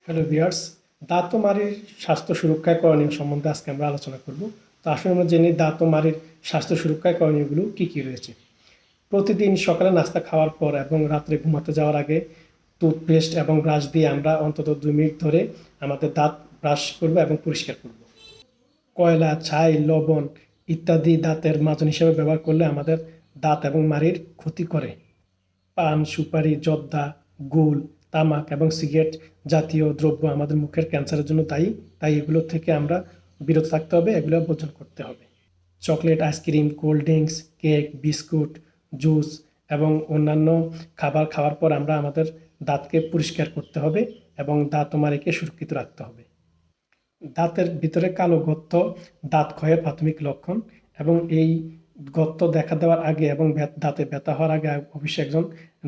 Hello viewers, দাঁত ও মাড়ির স্বাস্থ্য সুরক্ষায় করণীয় সম্বন্ধে আজকে আমরা আলোচনা করব। তো আসলে আমরা জেনে দাঁত ও মাড়ির স্বাস্থ্য সুরক্ষায় করণীয়গুলো কী কী রয়েছে। প্রতিদিন সকালে নাস্তা খাওয়ার পর এবং রাত্রে ঘুমাতে যাওয়ার আগে টুথপেস্ট এবং ব্রাশ দিয়ে আমরা অন্তত 2 মিনিট ধরে আমাদের দাঁত ব্রাশ করব এবং পরিষ্কার করব। কয়লা, ছাই, লবণ ইত্যাদি দাঁতের মাজন হিসেবে ব্যবহার করলে আমাদের দাঁত এবং মাড়ির ক্ষতি করে। পান, সুপারি, জর্দা, গুল, তামাক এবং সিগারেট জাতীয় দ্রব্য আমাদের মুখের ক্যান্সারের জন্য দায়ী। তাই এগুলো থেকে আমরা বিরত থাকতে হবে, এগুলো বর্জন করতে হবে। Chocolate, ice cream, cold drinks, cake, biscuit, juice এবং অন্যান্য খাবার খাওয়ার পর আমরা আমাদের দাঁতকে পরিষ্কার করতে হবে এবং দাঁত ও মাড়িকে সুরক্ষিত রাখতে হবে। দাঁতের ভিতরে কালো গর্ত দাঁত ক্ষয়ের প্রাথমিক লক্ষণ এবং এই গর্ত দেখা দেওয়ার আগে এবং দাঁতে ব্যথা হওয়ার আগে অবশ্যই একজন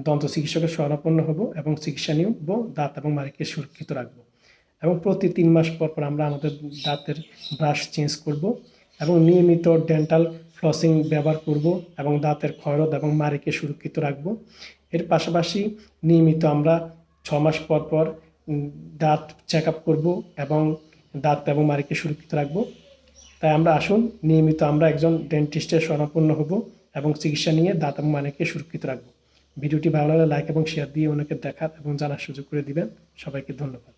দন্ত চিকিৎসকের শরণাপন্ন হব এবং চিকিৎসা নিব, দাঁত এবং মাড়িকে সুরক্ষিত রাখবো। এবং প্রতি 3 মাস পর পর আমরা আমাদের দাঁতের ব্রাশ চেঞ্জ করব এবং নিয়মিত ডেন্টাল ফ্লসিং ব্যবহার করব এবং দাঁতের ক্ষয়রোধ এবং মাড়িকে সুরক্ষিত রাখবো। এর পাশাপাশি নিয়মিত আমরা 6 মাস পর পর দাঁত চেক আপ করবো এবং দাঁত এবং মাড়িকে সুরক্ষিত রাখবো। তাই আমরা আসুন নিয়মিত আমরা একজন ডেন্টিস্টের শরণাপন্ন হব এবং চিকিৎসা নিয়ে দাঁত এবং মাড়িকে সুরক্ষিত রাখবো। ভিডিওটি ভালো লাগলে লাইক এবং শেয়ার দিয়ে অনেকে দেখার এবং জানার সুযোগ করে দিবেন। সবাইকে ধন্যবাদ।